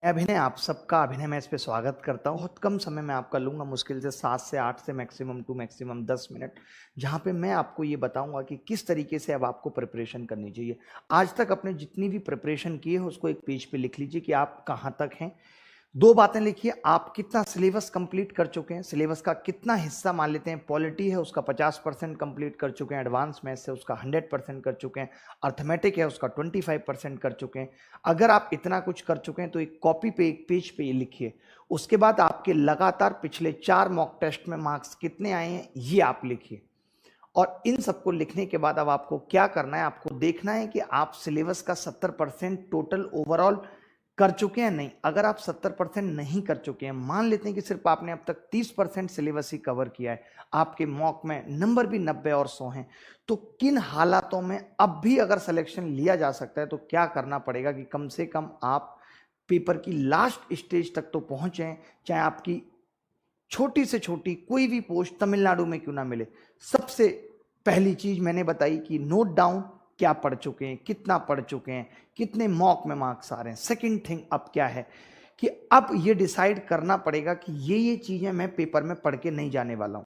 अभिनय, आप सबका अभिनय मैं इस पे स्वागत करता हूँ। बहुत कम समय में आपका लूँगा, मुश्किल से 7 से 8 से मैक्सिमम टू मैक्सिमम 10 मिनट, जहाँ पे मैं आपको ये बताऊँगा कि किस तरीके से अब आपको प्रिपरेशन करनी चाहिए। आज तक आपने जितनी भी प्रिपरेशन की है उसको एक पेज पे लिख लीजिए कि आप कहाँ तक हैं। 2 बातें लिखिए, आप कितना सिलेबस कंप्लीट कर चुके हैं, सिलेबस का कितना हिस्सा मान लेते हैं, पॉलिटी है उसका 50% कंप्लीट कर चुके हैं, एडवांस मैथ्स है उसका 100% कर चुके हैं, अर्थमेटिक है उसका 25% कर चुके हैं। अगर आप इतना कुछ कर चुके हैं तो एक कॉपी पे, एक पेज पे ये लिखिए। उसके बाद आपके लगातार पिछले 4 मॉक टेस्ट में मार्क्स कितने आए हैं ये आप लिखिए। और इन सबको लिखने के बाद अब आपको क्या करना है, आपको देखना है कि आप सिलेबस का 70% टोटल ओवरऑल कर चुके हैं नहीं। अगर आप 70% नहीं कर चुके हैं, मान लेते हैं कि सिर्फ आपने अब तक 30% सिलेबस ही कवर किया है, आपके मॉक में नंबर भी 90 और 100 हैं, तो किन हालातों में अब भी अगर सिलेक्शन लिया जा सकता है तो क्या करना पड़ेगा कि कम से कम आप पेपर की लास्ट स्टेज तक तो पहुंचे, चाहे आपकी छोटी से छोटी कोई भी पोस्ट तमिलनाडु में क्यों ना मिले। सबसे पहली चीज मैंने बताई कि नोट डाउन क्या पढ़ चुके हैं, कितना पढ़ चुके हैं, कितने मॉक में मार्क्स आ रहे हैं। सेकंड थिंग अब क्या है कि अब ये डिसाइड करना पड़ेगा कि ये चीजें मैं पेपर में पढ़ के नहीं जाने वाला हूं।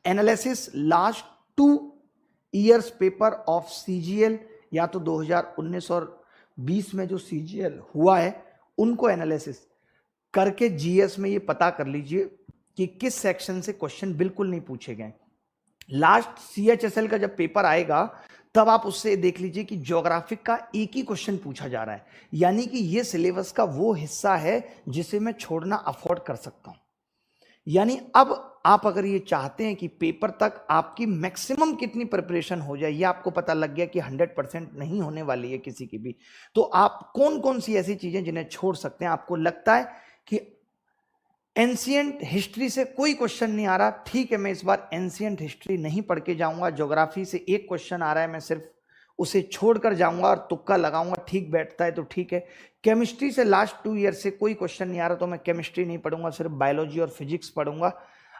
Analysis last 2 years paper of CGL, या तो 2019 और 20 में जो सीजीएल हुआ है उनको एनालिसिस करके जीएस में ये पता कर लीजिए कि किस सेक्शन से क्वेश्चन बिल्कुल नहीं पूछे गए। लास्ट सीएचएसएल का जब पेपर आएगा तब आप उससे देख लीजिए कि ज्योग्राफिक का एक ही क्वेश्चन पूछा जा रहा है, यानी कि ये सिलेबस का वो हिस्सा है जिसे मैं छोड़ना अफोर्ड कर सकता हूं। यानी अब आप अगर ये चाहते हैं कि पेपर तक आपकी मैक्सिमम कितनी प्रिपरेशन हो जाए, ये आपको पता लग गया कि 100% नहीं होने वाली है किसी की भी, तो आप कौन कौन सी ऐसी चीजें जिन्हें छोड़ सकते हैं। आपको लगता है कि एंशियंट हिस्ट्री से कोई क्वेश्चन नहीं आ रहा, ठीक है, मैं इस बार एंशियंट हिस्ट्री नहीं पढ़ के जाऊंगा। ज्योग्राफी से एक क्वेश्चन आ रहा है, मैं सिर्फ उसे छोड़कर जाऊंगा और तुक्का लगाऊंगा, ठीक बैठता है तो ठीक है। केमिस्ट्री से लास्ट 2 ईयर से कोई क्वेश्चन नहीं आ रहा तो मैं केमिस्ट्री नहीं पढ़ूंगा, सिर्फ बायोलॉजी और फिजिक्स पढ़ूंगा।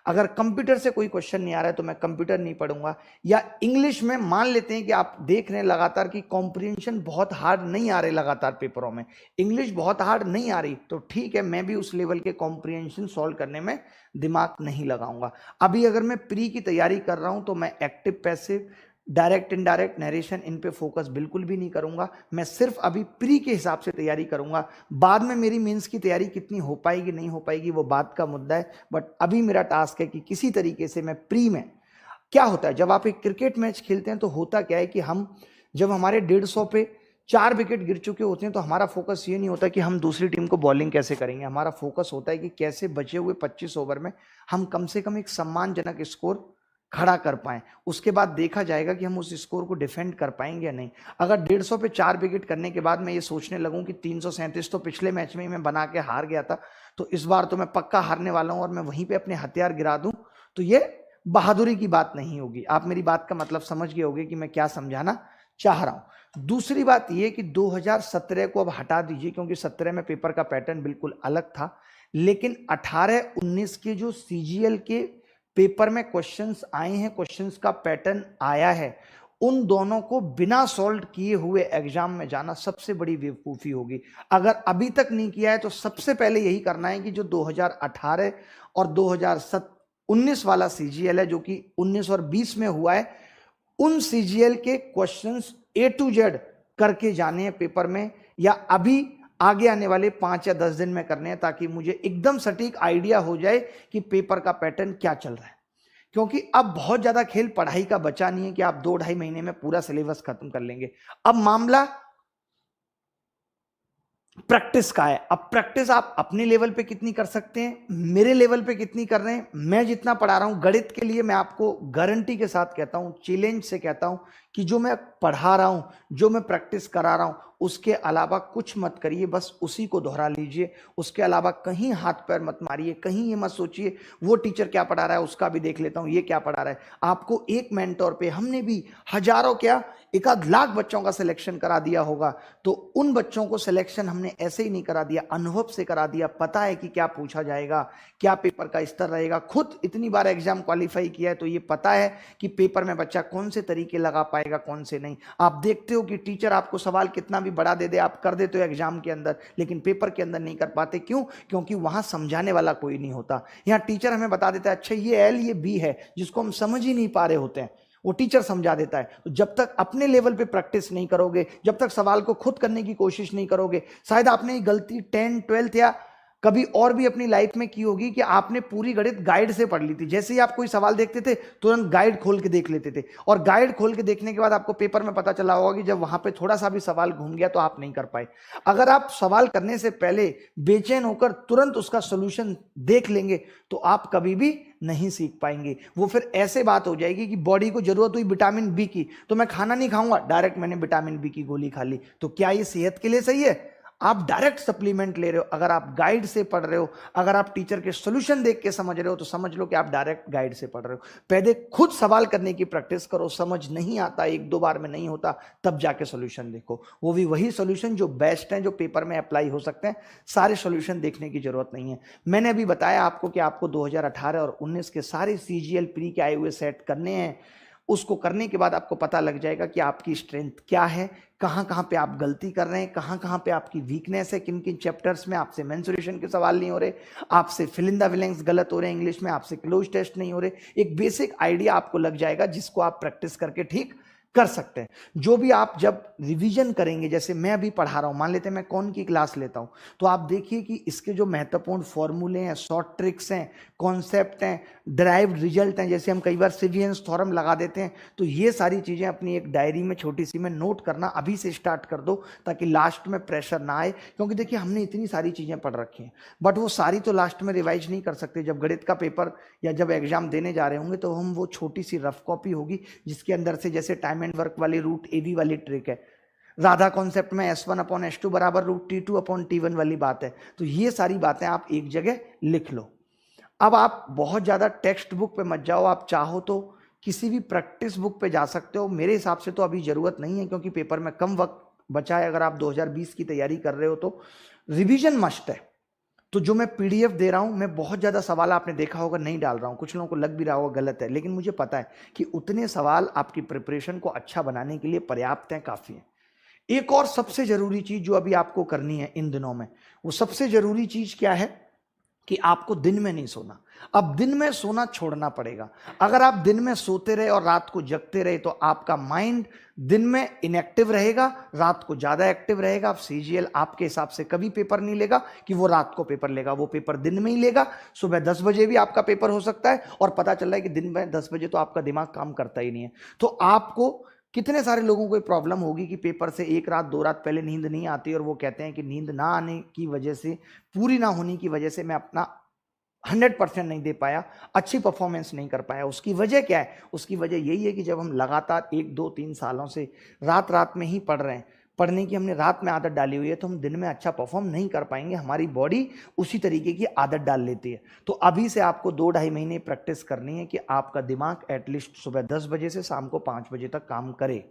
अगर कंप्यूटर से कोई क्वेश्चन नहीं आ रहा है तो मैं कंप्यूटर नहीं पढ़ूंगा। या इंग्लिश में मान लेते हैं कि आप देख रहे हैं लगातार कि कॉम्प्रिहेंशन बहुत हार्ड नहीं आ रहे, लगातार पेपरों में इंग्लिश बहुत हार्ड नहीं आ रही, तो ठीक है, मैं भी उस लेवल के कॉम्प्रिहेंशन सॉल्व करने में दिमाग नहीं लगाऊंगा। अभी अगर मैं प्री की तैयारी कर रहा हूं तो मैं active passive direct indirect narration इन पे फोकस बिल्कुल भी नहीं करूंगा। मैं सिर्फ अभी प्री के हिसाब से तैयारी करूंगा। बाद में मेरी मेंस की तैयारी कितनी हो पाएगी नहीं हो पाएगी वो बात का मुद्दा है, बट अभी मेरा टास्क है कि किसी तरीके से मैं प्री में, क्या होता है जब आप एक क्रिकेट मैच खेलते हैं तो होता क्या है कि हम जब हमारे 150 पे 4 विकेट गिर चुके होते हैं तो हमारा फोकस ये नहीं होता कि हम दूसरी टीम को बॉलिंग कैसे करेंगे, हमारा फोकस होता है कि कैसे बचे हुए 25 ओवर में हम कम से कम एक सम्मानजनक स्कोर खड़ा कर पाएं। उसके बाद देखा जाएगा कि हम उस स्कोर को डिफेंड कर पाएंगे या नहीं। अगर 150 पे 4 विकेट करने के बाद मैं ये सोचने लगूं कि 337 तो पिछले मैच में ही मैं बना के हार गया था, तो इस बार तो मैं पक्का हारने वाला हूं और मैं वहीं पे अपने हथियार गिरा दूं, तो ये बहादुरी की बात नहीं होगी। आप मेरी बात का मतलब समझ गए होंगे कि मैं क्या समझाना चाह रहा हूं। दूसरी बात यह कि 2017 को अब हटा दीजिए, क्योंकि 17 में पेपर का पैटर्न बिल्कुल अलग था, लेकिन 18-19 के जो सीजीएल के पेपर में क्वेश्चंस आए हैं, क्वेश्चंस का पैटर्न आया है, उन दोनों को बिना सॉल्व किए हुए एग्जाम में जाना सबसे बड़ी बेवकूफी होगी। अगर अभी तक नहीं किया है तो सबसे पहले यही करना है कि जो 2018 और 2019 वाला सीजीएल है, जो कि 19 और 20 में हुआ है, उन सीजीएल के क्वेश्चंस A to Z करके जाने हैं पेपर में, या अभी आगे आने वाले 5 या 10 दिन में करने हैं, ताकि मुझे एकदम सटीक आइडिया हो जाए कि पेपर का पैटर्न क्या चल रहा है। क्योंकि अब बहुत ज्यादा खेल पढ़ाई का बचा नहीं है कि आप 2-2.5 महीने में पूरा सिलेबस खत्म कर लेंगे। अब मामला प्रैक्टिस का है। अब प्रैक्टिस आप अपने लेवल पे कितनी कर सकते हैं, मेरे लेवल पे कितनी कर रहे हैं। मैं जितना पढ़ा रहा हूं गणित के लिए, मैं आपको गारंटी के साथ कहता हूं, चैलेंज से कहता हूं कि जो मैं पढ़ा रहा हूं, जो मैं प्रैक्टिस करा रहा हूं, उसके अलावा कुछ मत करिए, बस उसी को दोहरा लीजिए। उसके अलावा कहीं हाथ पैर मत मारिए, कहीं ये मत सोचिए वो टीचर क्या पढ़ा रहा है उसका भी देख लेता हूं, ये क्या पढ़ा रहा है। आपको एक मेंटोर पे, हमने भी हजारों क्या एक आध लाख बच्चों का सिलेक्शन करा दिया होगा, तो उन बच्चों को सिलेक्शन हमने ऐसे ही नहीं करा दिया, अनुभव से करा दिया। पता है कि क्या पूछा जाएगा, क्या पेपर का स्तर रहेगा, खुद इतनी बार एग्जाम क्वालिफाई किया है, तो ये पता है कि पेपर में बच्चा कौन से तरीके लगा पाएगा, कौन से नहीं। आप देखते हो कि टीचर आपको सवाल कितना भी बड़ा दे दे, आप कर देते हो एग्जाम के अंदर, लेकिन पेपर के अंदर नहीं कर पाते। क्यों? क्योंकि वहां समझाने वाला कोई नहीं होता। यहाँ टीचर हमें बता देता है, अच्छा ये एल ये बी है, जिसको हम समझ ही नहीं पा रहे होते हैं, वो टीचर समझा देता है। तो जब तक अपने लेवल पे प्रैक्टिस नहीं करोगे, जब तक सवाल को खुद करने की कोशिश नहीं करोगे, शायद आपने ये गलती 10, 12 या कभी और भी अपनी लाइफ में की होगी कि आपने पूरी गणित गाइड से पढ़ ली थी। जैसे ही आप कोई सवाल देखते थे, तुरंत गाइड खोल के देख लेते थे, और गाइड खोल के देखने के बाद आपको पेपर में पता चला होगा कि जब वहां पे थोड़ा सा भी सवाल घूम गया तो आप नहीं कर पाए। अगर आप सवाल करने से पहले बेचैन होकर तुरंत उसका सोल्यूशन देख लेंगे, तो आप कभी भी नहीं सीख पाएंगे। वो फिर ऐसे बात हो जाएगी कि बॉडी को जरूरत हुई विटामिन बी की, तो मैं खाना नहीं खाऊंगा, डायरेक्ट मैंने विटामिन बी की गोली खा ली। तो क्या ये सेहत के लिए सही है? आप डायरेक्ट सप्लीमेंट ले रहे हो। अगर आप गाइड से पढ़ रहे हो, अगर आप टीचर के सॉल्यूशन देख के समझ रहे हो, तो समझ लो कि आप डायरेक्ट गाइड से पढ़ रहे हो। पहले खुद सवाल करने की प्रैक्टिस करो। समझ नहीं आता, एक दो बार में नहीं होता, तब जाके सॉल्यूशन देखो। वो भी वही सॉल्यूशन जो बेस्ट हैं, जो पेपर में अप्लाई हो सकते हैं। सारे सॉल्यूशन देखने की जरूरत नहीं है। मैंने अभी बताया आपको कि आपको 2018 और 19 के सारे सीजीएल प्री के आए हुए सेट करने हैं। उसको करने के बाद आपको पता लग जाएगा कि आपकी स्ट्रेंथ क्या है, कहाँ कहाँ पे आप गलती कर रहे हैं, कहाँ कहाँ पे आपकी वीकनेस है, किन किन चैप्टर्स में आपसे मेंसुरेशन के सवाल नहीं हो रहे, आपसे फिल इन द ब्लैंक्स गलत हो रहे हैं इंग्लिश में, आपसे क्लोज टेस्ट नहीं हो रहे। एक बेसिक आइडिया आपको लग जाएगा, जिसको आप प्रैक्टिस करके ठीक कर सकते हैं। जो भी आप जब रिवीजन करेंगे, जैसे मैं अभी पढ़ा रहा हूं, मान लेते हैं मैं कौन की क्लास लेता हूं, तो आप देखिए कि इसके जो महत्वपूर्ण फॉर्मूले हैं, शॉर्ट ट्रिक्स हैं, कॉन्सेप्ट हैं, ड्राइव्ड रिजल्ट हैं, जैसे हम कई बार सेवियंस थ्योरम लगा देते हैं, तो ये सारी चीजें अपनी एक डायरी में छोटी सी में नोट करना अभी से स्टार्ट कर दो, ताकि लास्ट में प्रेशर ना आए। क्योंकि देखिए हमने इतनी सारी चीजें पढ़ रखी हैं, बट वो सारी तो लास्ट में रिवाइज नहीं कर सकते। जब गणित का पेपर या जब एग्जाम देने जा रहे होंगे, तो हम वो छोटी सी रफ कॉपी होगी, जिसके अंदर से जैसे टाइम एंड वर्क वाली रूट एवी वाली ट्रिक है, राधा कॉन्सेप्ट में S1/S2 बराबर रूट T2/T1 वाली बात है। तो ये सारी बातें आप एक जगह लिख लो। अब आप बहुत ज्यादा टेक्स्ट बुक पे मत जाओ, आप चाहो तो किसी भी प्रैक्टिस बुक पे जा सकते हो। मेरे हिसाब से तो अभी जरूरत नहीं है, क्योंकि पेपर में कम वक्त बचा है। अगर आप 2020 की तैयारी कर रहे हो तो रिवीजन मस्ट है। तो जो मैं पीडीएफ दे रहा हूं, मैं बहुत ज्यादा सवाल आपने देखा होगा नहीं डाल रहा हूं, कुछ लोगों को लग भी रहा होगा गलत है, लेकिन मुझे पता है कि उतने सवाल आपकी प्रिपरेशन को अच्छा बनाने के लिए पर्याप्त हैं, काफी हैं। एक और सबसे जरूरी चीज जो अभी आपको करनी है इन दिनों में, वो सबसे जरूरी चीज क्या है कि आपको दिन में नहीं सोना। अब दिन में सोना छोड़ना पड़ेगा। अगर आप दिन में सोते रहे और रात को जगते रहे, तो आपका माइंड दिन में इनएक्टिव रहेगा, रात को ज्यादा एक्टिव रहेगा। अब सीजीएल आपके हिसाब से कभी पेपर नहीं लेगा कि वो रात को पेपर लेगा, वो पेपर दिन में ही लेगा। सुबह 10 बजे भी आपका पेपर हो सकता है, और पता चल रहा है कि दिन में 10 बजे तो आपका दिमाग काम करता ही नहीं है। तो आपको, कितने सारे लोगों को प्रॉब्लम होगी कि पेपर से एक रात 2 रात पहले नींद नहीं आती, और वो कहते हैं कि नींद ना आने की वजह से, पूरी ना होने की वजह से मैं अपना 100% नहीं दे पाया, अच्छी परफॉर्मेंस नहीं कर पाया। उसकी वजह क्या है? उसकी वजह यही है कि जब हम लगातार 1, 2, 3 सालों से रात रात में ही पढ़ रहे हैं, पढ़ने की हमने रात में आदत डाली हुई है, तो हम दिन में अच्छा परफॉर्म नहीं कर पाएंगे। हमारी बॉडी उसी तरीके की आदत डाल लेती है। तो अभी से आपको 2-2.5 महीने प्रैक्टिस करनी है कि आपका दिमाग एटलीस्ट सुबह 10 बजे से शाम को 5 बजे तक काम करे।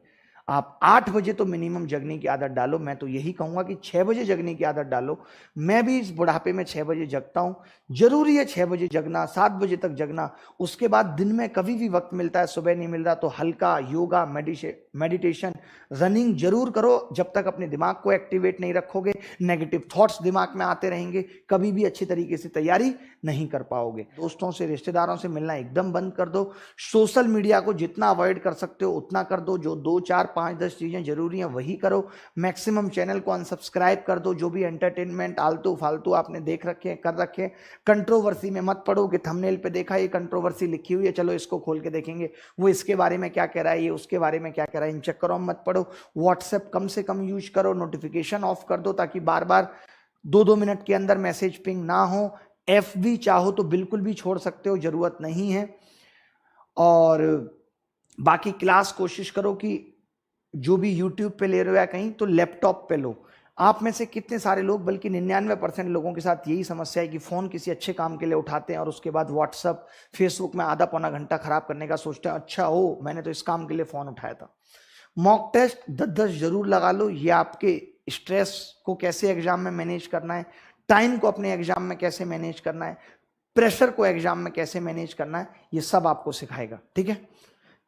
आप 8 बजे तो मिनिमम जगने की आदत डालो। मैं तो यही कहूंगा कि 6 बजे जगने की आदत डालो। मैं भी इस बुढ़ापे में 6 बजे जगता हूं। जरूरी है 6 बजे जगना, 7 बजे तक जगना। उसके बाद दिन में कभी भी वक्त मिलता है, सुबह नहीं मिल रहा, तो हल्का योगा, मेडिटेशन, रनिंग जरूर करो। जब तक अपने दिमाग को एक्टिवेट नहीं रखोगे, नेगेटिव थॉट्स दिमाग में आते रहेंगे, कभी भी अच्छी तरीके से तैयारी नहीं कर पाओगे। दोस्तों से, रिश्तेदारों से मिलना एकदम बंद कर दो। सोशल मीडिया को जितना अवॉइड कर सकते हो उतना कर दो। जो 2, 4, 5, 10 चीजें जरूरी हैं वही करो। मैक्सिमम चैनल को अनसब्सक्राइब कर दो। जो भी एंटरटेनमेंट आलतू फालतू आपने देख रखे हैं, कर रखे हैं। कंट्रोवर्सी में मत पड़ो कि थंबनेल पे देखा ये कंट्रोवर्सी लिखी हुई है, चलो इसको खोल के देखेंगे, वो इसके बारे में क्या कह रहा है, ये उसके बारे में क्या कह रहा है, इन चक्करों में मत पड़ो। व्हाट्सएप कम से कम यूज करो, नोटिफिकेशन ऑफ कर दो, ताकि बार बार 2-2 मिनट के अंदर मैसेज पिंग ना हो। FB चाहो तो बिल्कुल भी छोड़ सकते हो, जरूरत नहीं है। और बाकी क्लास कोशिश करो कि जो भी यूट्यूब पे ले रहे हो या कहीं, तो लैपटॉप पे लो। आप में से कितने सारे लोग, बल्कि 99% लोगों के साथ यही समस्या है कि फोन किसी अच्छे काम के लिए उठाते हैं और उसके बाद व्हाट्सअप, फेसबुक में आधा पौना घंटा खराब करने का सोचते हैं। अच्छा हो, मैंने तो इस काम के लिए फोन उठाया था। मॉक टेस्ट 10-10 जरूर लगा लो। ये आपके स्ट्रेस को कैसे एग्जाम में मैनेज करना है, टाइम को अपने एग्जाम में कैसे मैनेज करना है, प्रेशर को एग्जाम में कैसे मैनेज करना है, ये सब आपको सिखाएगा। ठीक है,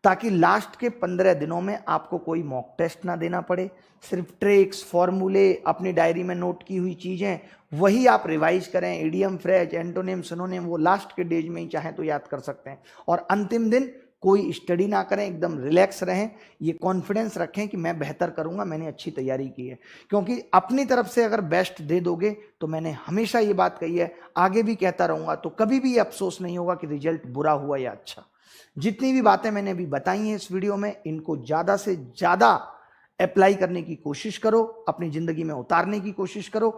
ताकि लास्ट के 15 दिनों में आपको कोई मॉक टेस्ट ना देना पड़े। सिर्फ ट्रिक्स, फॉर्मूले, अपनी डायरी में नोट की हुई चीजें वही आप रिवाइज करें। इडियम, फ्रेज, एंटोनिम, सिनोनिम वो लास्ट के डेज में ही चाहें तो याद कर सकते हैं। और अंतिम दिन कोई स्टडी ना करें, एकदम रिलैक्स रहें, ये कॉन्फिडेंस रखें कि मैं बेहतर करूंगा, मैंने अच्छी तैयारी की है। क्योंकि अपनी तरफ से अगर बेस्ट दे दोगे तो मैंने हमेशा ये बात कही है, आगे भी कहता रहूंगा, तो कभी भी ये अफसोस नहीं होगा कि रिजल्ट बुरा हुआ या अच्छा। जितनी भी बातें मैंने अभी बताई हैं इस वीडियो में, इनको ज्यादा से ज्यादा अप्लाई करने की कोशिश करो, अपनी जिंदगी में उतारने की कोशिश करो।